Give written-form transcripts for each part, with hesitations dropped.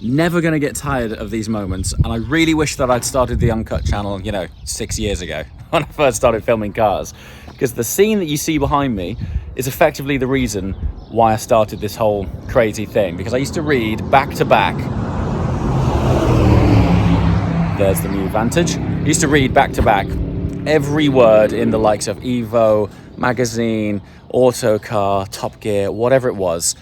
Never gonna get tired of these moments, and I really wish that I'd started the Uncut channel, 6 years ago when I first started filming cars, because the scene that you see behind me is effectively the reason why I started this whole crazy thing, because I used to read back to back. There's the new Vantage. I used to read back to back every word in the likes of Evo, Magazine, Autocar, Top Gear, whatever it was.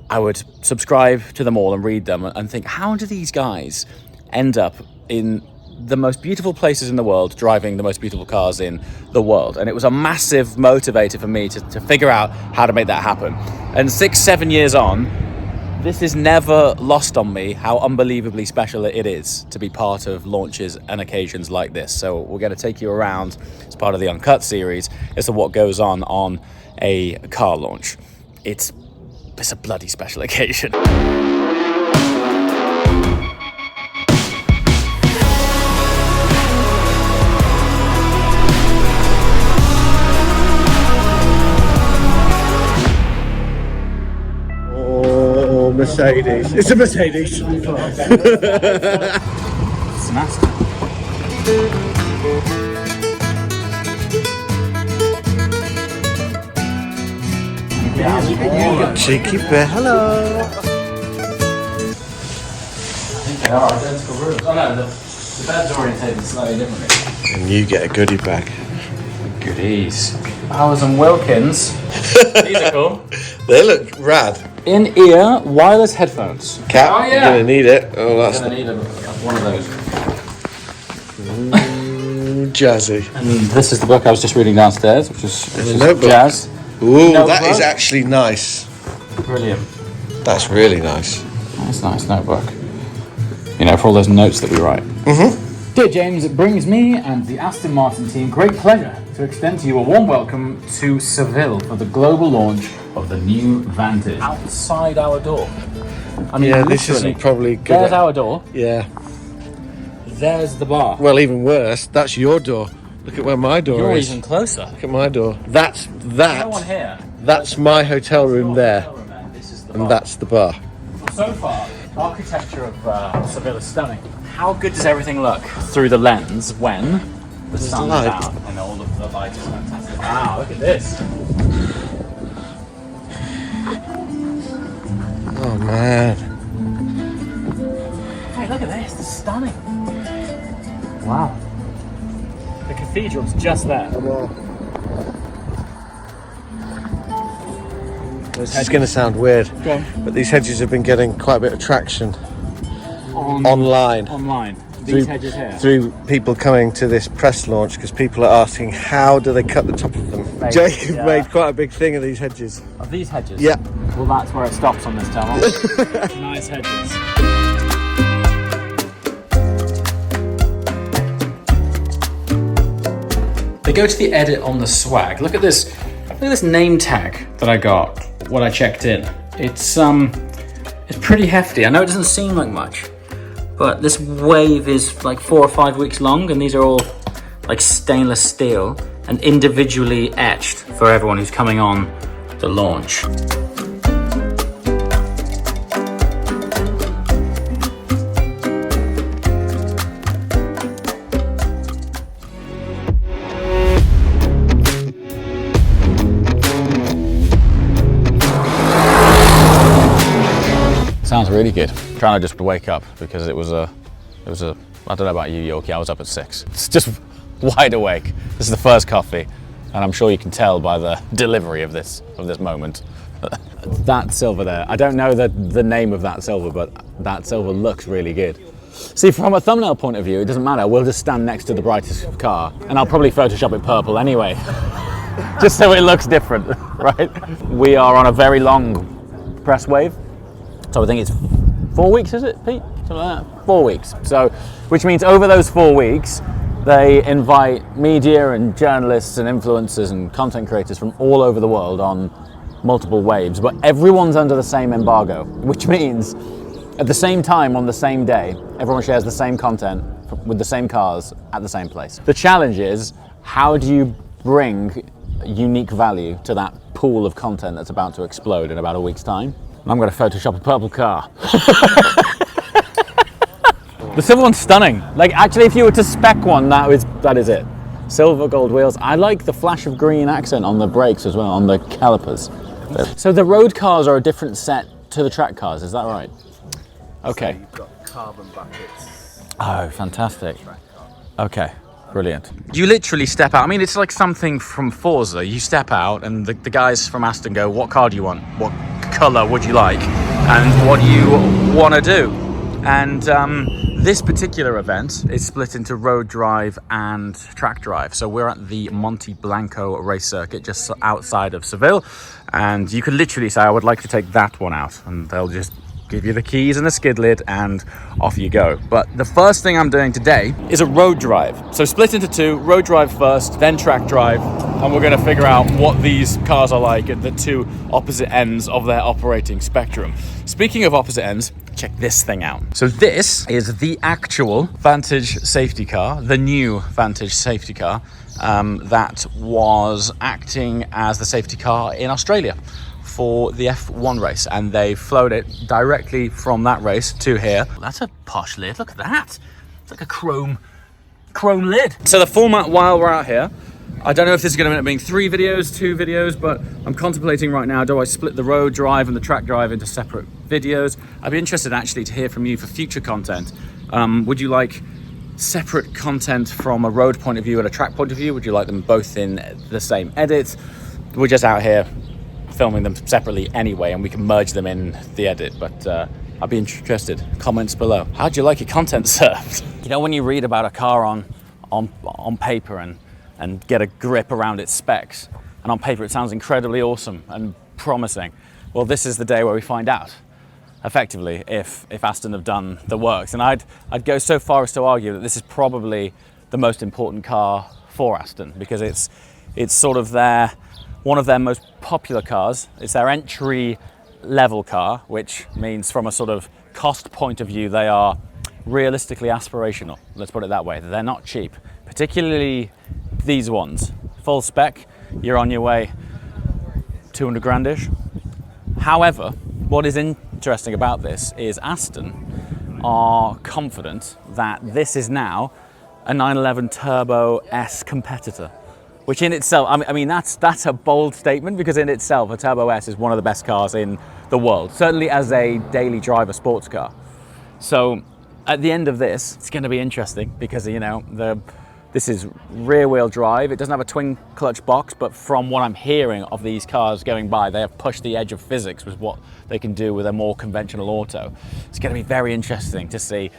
I would subscribe to them all and read them and think, how do these guys end up in the most beautiful places in the world, driving the most beautiful cars in the world? And it was a massive motivator for me to figure out how to make that happen. And 6-7 years on, this is never lost on me how unbelievably special it is to be part of launches and occasions like this. So we're going to take you around as part of the Uncut series as to what goes on a car launch. It's a bloody special occasion. Oh, Mercedes. It's a Mercedes. It's an Aston. Cheeky bear, hello. I think they are identical rooms. Oh no, the bed's orientated slightly differently. And you get a goodie bag. Goodies. Bowers and Wilkins. These are cool. They look rad. In-ear wireless headphones. Cap, Oh, yeah. you're gonna need it. Oh, that's I'm gonna need one of those. jazzy. And this is the book I was just reading downstairs, which is notebook. jazz. Ooh, Notebook. that is actually nice. Brilliant. That's really nice. Nice notebook. For all those notes that we write. Mm-hmm. Dear James, it brings me and the Aston Martin team great pleasure to extend to you a warm welcome to Seville for the global launch of the new Vantage. Outside our door. I mean, Yeah, this literally, isn't probably good. There's our door. Yeah. There's the bar. Well, even worse, that's your door. Look at where my door You're is. even closer. Look at my door. That's No one here. That's my hotel room there, This is the and bar. that's the bar. So far, architecture of Seville is stunning. How good does everything look through the lens when the sun's light. out and all of the light is fantastic? Wow, look at this. Oh man. Hey, look at this. It's stunning. Wow. The cathedral's just there. This is going to sound weird, Go on. but these hedges have been getting quite a bit of traction online. These hedges here. Through people coming to this press launch, because people are asking how do they cut the top of them. Mate, Jacob yeah. made quite a big thing of these hedges. Of these hedges? Yeah. Well, that's where it stops on this tunnel. Nice hedges. They go to the edit on the swag. Look at this name tag that I got when I checked in. It's pretty hefty. I know it doesn't seem like much, but this wave is like 4 or 5 weeks long, and these are all like stainless steel and individually etched for everyone who's coming on the launch. Sounds really good. I'm trying to just wake up because it was a, I don't know about you, Yoki, I was up at 6. It's just wide awake. This is the first coffee, and I'm sure you can tell by the delivery of this moment. That silver there, I don't know the name of that silver, but that silver looks really good. See, from a thumbnail point of view, it doesn't matter. We'll just stand next to the brightest car, and I'll probably Photoshop it purple anyway, just so it looks different, right? We are on a very long press wave. So I think it's 4 weeks, is it, Pete? Something like that. 4 weeks. So, which means over those 4 weeks, they invite media and journalists and influencers and content creators from all over the world on multiple waves, but everyone's under the same embargo, which means at the same time, on the same day, everyone shares the same content with the same cars at the same place. The challenge is, how do you bring unique value to that pool of content that's about to explode in about a week's time? I'm going to Photoshop a purple car. The silver one's stunning. Like, actually, if you were to spec one, that is it. Silver gold wheels. I like the flash of green accent on the brakes as well, on the calipers. So the road cars are a different set to the track cars, is that right? Okay. So you've got carbon buckets. Oh, fantastic. Okay, brilliant. You literally step out. I mean, it's like something from Forza. You step out and the guys from Aston go, what car do you want? What colour would you like? And what do you want to do? And this particular event is split into road drive and track drive. So we're at the Monte Blanco race circuit just outside of Seville. And you can literally say, I would like to take that one out. And they'll just give you the keys and a skid lid and off you go. But the first thing I'm doing today is a road drive. So split into two, road drive first, then track drive. And we're going to figure out what these cars are like at the two opposite ends of their operating spectrum. Speaking of opposite ends, check this thing out. So this is the actual Vantage safety car, the new Vantage safety car that was acting as the safety car in Australia for the F1 race, and they flown it directly from that race to here. That's a posh lid, look at that. It's like a chrome lid. So the format while we're out here, I don't know if this is going to end up being 3 videos, 2 videos, but I'm contemplating right now, do I split the road drive and the track drive into separate videos? I'd be interested actually to hear from you for future content. Would you like separate content from a road point of view and a track point of view? Would you like them both in the same edit? We're just out here filming them separately anyway, and we can merge them in the edit, but I'd be interested. Comments below. How'd you like your content served? You know, when you read about a car on paper and get a grip around its specs, and on paper it sounds incredibly awesome and promising. Well, this is the day where we find out, effectively, if Aston have done the works. And I'd go so far as to argue that this is probably the most important car for Aston, because it's sort of one of their most popular cars. It's their entry level car, which means from a sort of cost point of view, they are realistically aspirational. Let's put it that way. They're not cheap, particularly these ones. Full spec, you're on your way 200 grand-ish. However, what is interesting about this is Aston are confident that this is now a 911 Turbo S competitor, which in itself, I mean that's a bold statement, because in itself a Turbo S is one of the best cars in the world, certainly as a daily driver sports car. So at the end of this, it's going to be interesting, because you know this is rear wheel drive. It doesn't have a twin clutch box, but from what I'm hearing of these cars going by, they have pushed the edge of physics with what they can do with a more conventional auto. It's going to be very interesting to see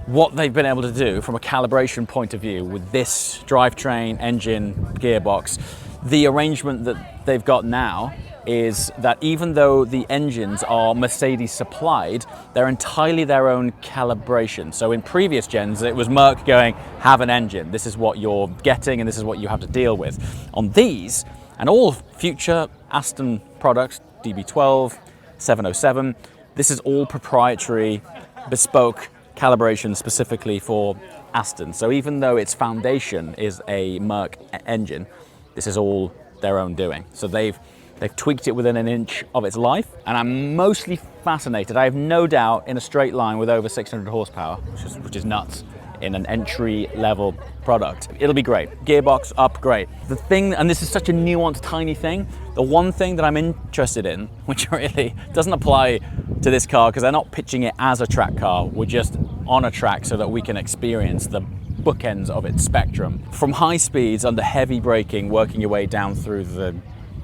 what they've been able to do from a calibration point of view with this drivetrain, engine, gearbox. The arrangement that they've got now is that even though the engines are Mercedes supplied, they're entirely their own calibration. So in previous gens, it was Merc going, have an engine. This is what you're getting and this is what you have to deal with. On these, and all future Aston products, DB12, 707, this is all proprietary, bespoke calibration specifically for Aston. So even though its foundation is a Merc engine, this is all their own doing. So they've tweaked it within an inch of its life, and I'm mostly fascinated. I have no doubt in a straight line with over 600 horsepower, which is nuts, in an entry-level product. It'll be great. Gearbox up, great. The thing, and this is such a nuanced, tiny thing, the one thing that I'm interested in, which really doesn't apply to this car because they're not pitching it as a track car, we're just on a track so that we can experience the bookends of its spectrum. From high speeds under heavy braking, working your way down through the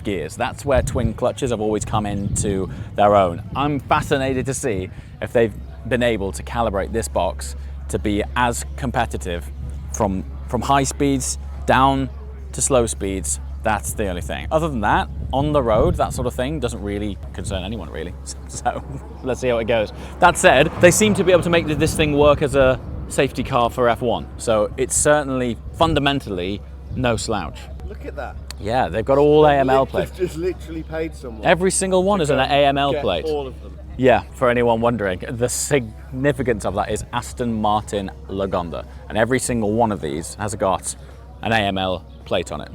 gears. That's where twin clutches have always come into their own. I'm fascinated to see if they've been able to calibrate this box to be as competitive from high speeds down to slow speeds. That's the only thing. Other than that, on the road, that sort of thing doesn't really concern anyone really. So let's see how it goes. That said, they seem to be able to make this thing work as a safety car for F1. So it's certainly fundamentally no slouch. Look at that. Yeah, they've got all AML plates. They've just literally paid someone. Every single one is an AML plate. All of them. Yeah, for anyone wondering, the significance of that is Aston Martin Lagonda, and every single one of these has got an AML plate on it.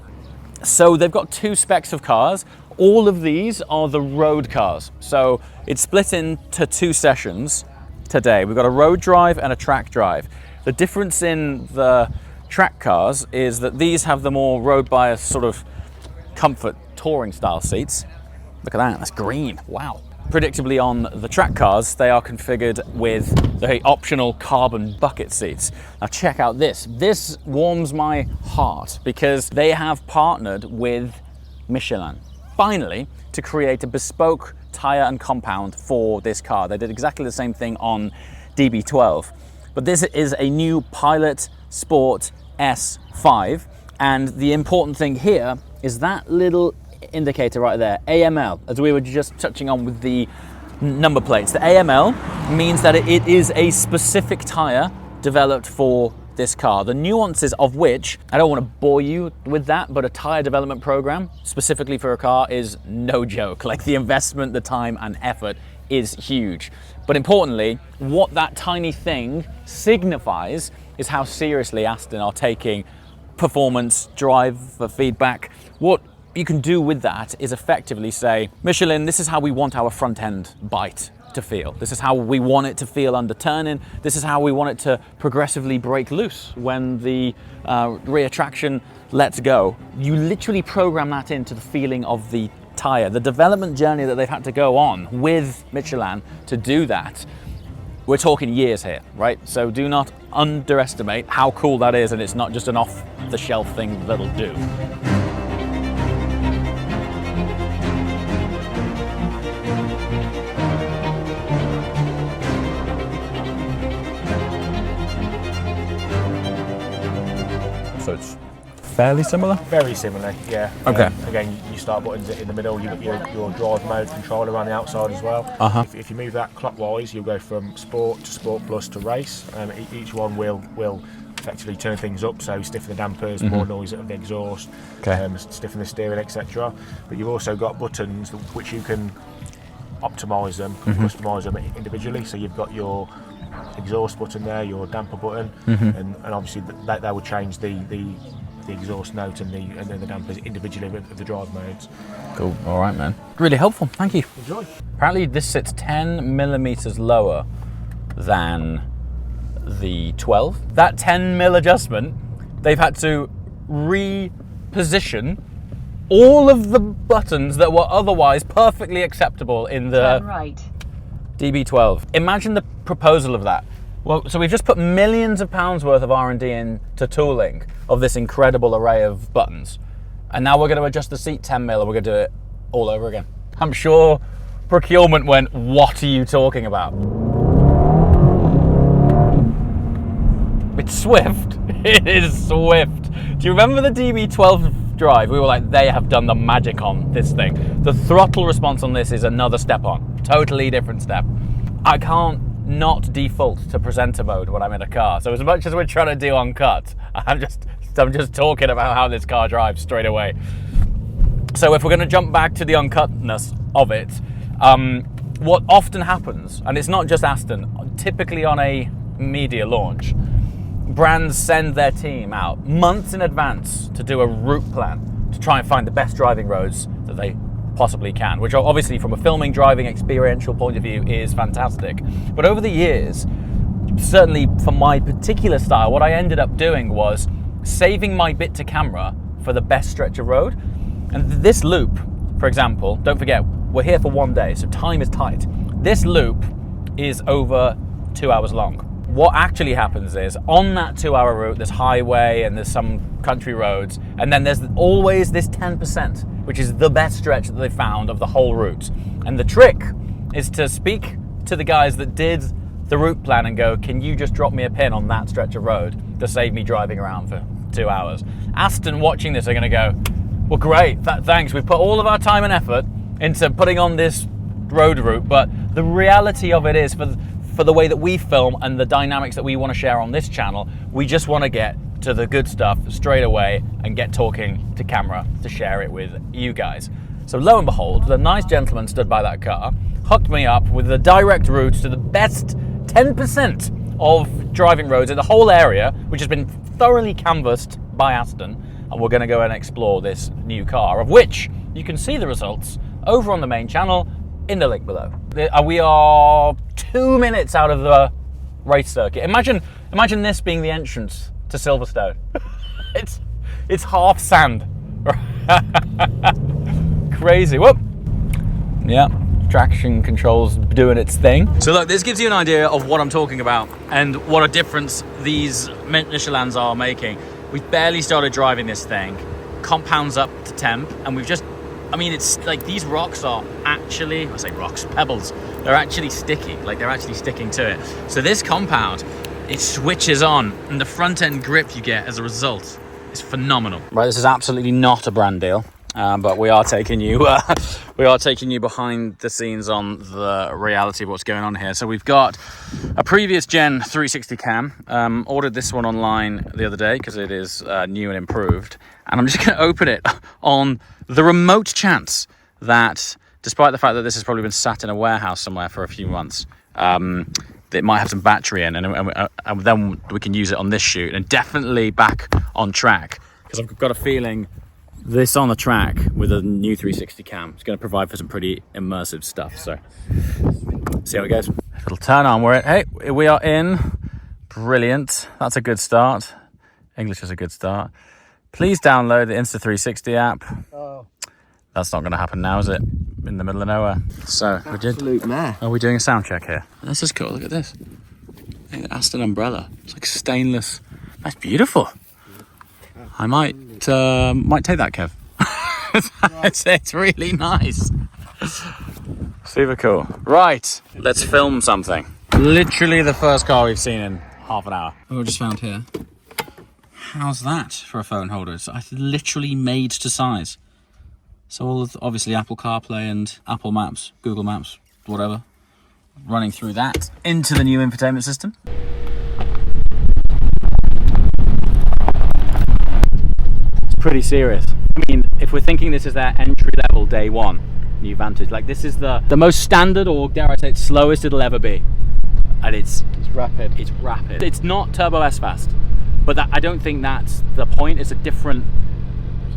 So they've got two specs of cars. All of these are the road cars. So it's split into two sessions today. We've got a road drive and a track drive. The difference in the track cars is that these have the more road bias sort of comfort touring style seats. Look at that, that's green, wow. Predictably on the track cars, they are configured with the optional carbon bucket seats. Now check out this. This warms my heart because they have partnered with Michelin, finally, to create a bespoke tyre and compound for this car. They did exactly the same thing on DB12, but this is a new Pilot Sport S5, and the important thing here is that little indicator right there, AML, as we were just touching on with the number plates. The AML means that it is a specific tyre developed for this car, the nuances of which, I don't want to bore you with that, but a tyre development program specifically for a car is no joke. Like, the investment, the time and effort is huge. But importantly, what that tiny thing signifies is how seriously Aston are taking performance, driver feedback. What you can do with that is effectively say, Michelin, this is how we want our front end bite to feel. This is how we want it to feel under turning. This is how we want it to progressively break loose when the rear traction lets go. You literally program that into the feeling of the tyre. The development journey that they've had to go on with Michelin to do that, we're talking years here, right? So do not underestimate how cool that is, and it's not just an off-the-shelf thing that'll do. So it's fairly similar? Very similar, yeah. Okay. Again, you start buttons in the middle, you've got your drive mode controller around the outside as well. If you move that clockwise, you'll go from Sport to Sport Plus to Race. Each one will effectively turn things up, so stiffen the dampers, more noise of the exhaust, stiffen the steering, etc. But you've also got buttons which you can optimise them, customise them individually. So you've got your exhaust button there, your damper button, and obviously that will change the exhaust note and then the dampers individually of the drive modes. Cool, all right, man. Really helpful, thank you. Enjoy. Apparently this sits 10 millimeters lower than the 12. That 10 mil adjustment, they've had to reposition all of the buttons that were otherwise perfectly acceptable in the DB12. Imagine the proposal of that. Well, so we've just put millions of pounds worth of R&D into tooling of this incredible array of buttons. And now we're going to adjust the seat 10 mil and we're going to do it all over again. I'm sure procurement went, what are you talking about? It's swift. It is swift. Do you remember the DB12 drive? We were like, they have done the magic on this thing. The throttle response on this is another step on. Totally different step. I can't not default to presenter mode when I'm in a car. So as much as we're trying to do uncut, I'm just talking about how this car drives straight away. So if we're going to jump back to the uncutness of it, what often happens, and it's not just Aston, typically on a media launch, brands send their team out months in advance to do a route plan to try and find the best driving roads that they possibly can, which obviously from a filming, driving, experiential point of view is fantastic. But over the years, certainly for my particular style, what I ended up doing was saving my bit to camera for the best stretch of road. And this loop, for example, don't forget, we're here for 1 day, so time is tight. This loop is over 2 hours long. What actually happens is, on that 2 hour route, there's highway and there's some country roads, and then there's always this 10%, which is the best stretch that they found of the whole route. And the trick is to speak to the guys that did the route plan and go, can you just drop me a pin on that stretch of road to save me driving around for 2 hours? Aston watching this are gonna go, well, great, thanks. We've put all of our time and effort into putting on this road route, but the reality of it is, for the way that we film and the dynamics that we want to share on this channel, we just want to get to the good stuff straight away and get talking to camera to share it with you guys. So lo and behold, the nice gentleman stood by that car, hooked me up with the direct route to the best 10% of driving roads in the whole area, which has been thoroughly canvassed by Aston, and we're going to go and explore this new car, of which you can see the results over on the main channel in the link below. We are 2 minutes out of the race circuit. Imagine this being the entrance to Silverstone. It's half sand. Crazy. Whoop. Yeah. Traction control's doing its thing. So look, this gives you an idea of what I'm talking about and what a difference these Michelins are making. We've barely started driving this thing. Compounds up to temp, and we've just, I mean, it's like these rocks are actually, I say rocks, pebbles, they're actually sticky, like they're actually sticking to it. So this compound, it switches on, and the front end grip you get as a result is phenomenal. Right, this is absolutely not a brand deal. But we are taking you behind the scenes on the reality of what's going on here. So we've got a previous gen 360 cam. Ordered this one online the other day because it is new and improved. And I'm just going to open it on the remote chance that, despite the fact that this has probably been sat in a warehouse somewhere for a few months, it might have some battery in, and then we can use it on this shoot and definitely back on track, because I've got a feeling this on the track with a new 360 cam is going to provide for some pretty immersive stuff. So see how it goes. It'll turn on. We are in. Brilliant. That's a good start. English is a good start. Please download the Insta360 app. Oh. That's not going to happen now, is it? In the middle of nowhere. So are we doing a sound check here? This is cool. Look at this. The Aston umbrella. It's like stainless. That's beautiful. I might take that, Kev. It's really nice. Super cool. Right, let's film something. Literally the first car we've seen in half an hour. What we just found here. How's that for a phone holder? It's literally made to size. So all of, obviously, Apple CarPlay and Apple Maps, Google Maps, whatever, running through that into the new infotainment system. Pretty serious. I mean, if we're thinking this is their entry level day one new Vantage, like this is the most standard, or dare I say it's slowest it'll ever be, and it's rapid. It's not Turbo S fast, but I don't think that's the point. It's a different,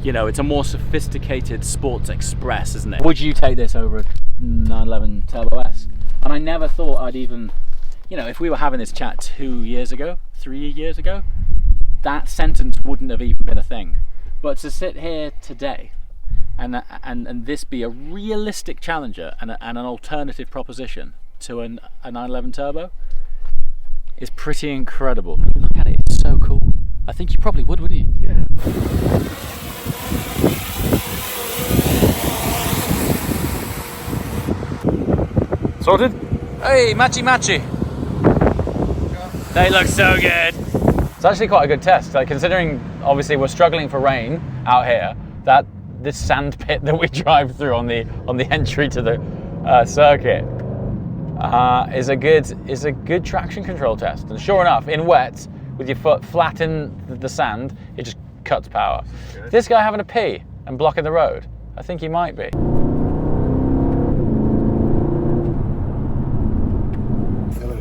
it's a more sophisticated sports express, isn't it? Would you take this over a 911 Turbo S? And I never thought I'd even, if we were having this chat 3 years ago, that sentence wouldn't have even been a thing. But to sit here today and this be a realistic challenger and an alternative proposition to a 911 Turbo is pretty incredible. Look at it, it's so cool. I think you probably would, wouldn't you? Yeah. Sorted? Hey, matchy. They look so good. It's actually quite a good test, like considering obviously we're struggling for rain out here. That this sand pit that we drive through on the entry to the circuit is a good traction control test. And sure enough, in wet, with your foot flat in the sand, it just cuts power. Okay. This guy having a pee and blocking the road? I think he might be.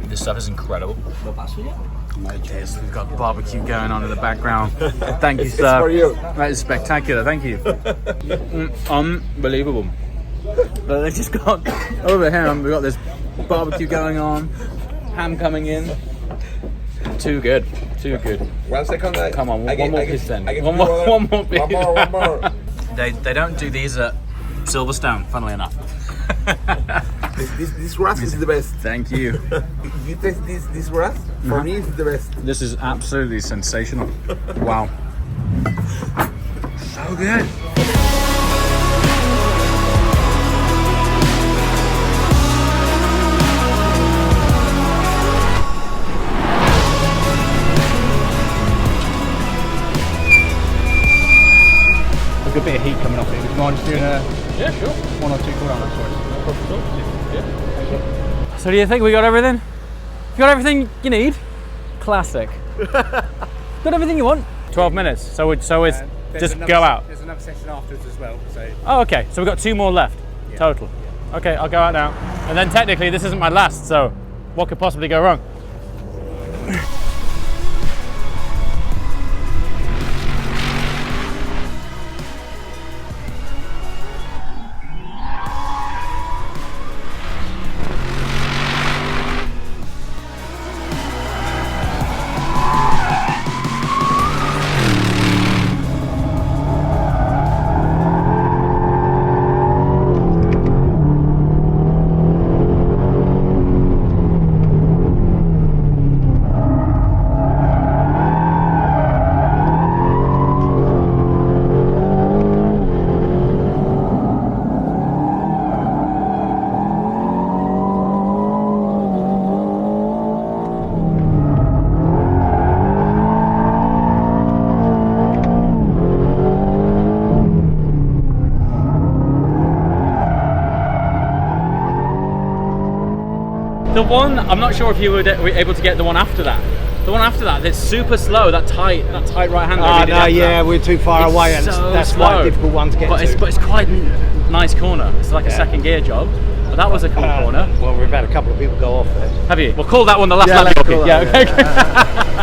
This stuff is incredible. We've got barbecue going on in the background. Thank you, sir. For you. That is spectacular. Thank you. Unbelievable. But they've just got over here. We've got this barbecue going on. Ham coming in. Too good. 1 second. Come on, one more piece then. One more piece. One more. They don't do these at Silverstone, funnily enough. This wrap is the best. Thank you. You taste this wrap? For me, it's the best. This is absolutely sensational. Wow. So good. A good bit of heat coming off it. Would you mind just doing Yeah, sure. 1 or 2 cool down sorry. Yeah. So do you think we got everything? You got everything you need? Classic. Got everything you want? 12 minutes. So it's just go out. There's another session afterwards as well. So. Oh, okay. So we've got 2 more left. Yeah. Total. Yeah. Okay, I'll go out now. And then technically this isn't my last, so what could possibly go wrong? The one, I'm not sure if you were able to get the one after that. The one after that, that's super slow, that tight right hand. Oh no, yeah, we're too far It's away, and so that's slow. quite a difficult one to get to. But it's quite a nice corner. It's like a second gear job. But that was a cool corner. Well, we've had a couple of people go off there. Have you? We'll call that one the last Yeah, lap let's jockey. call Yeah, that, okay.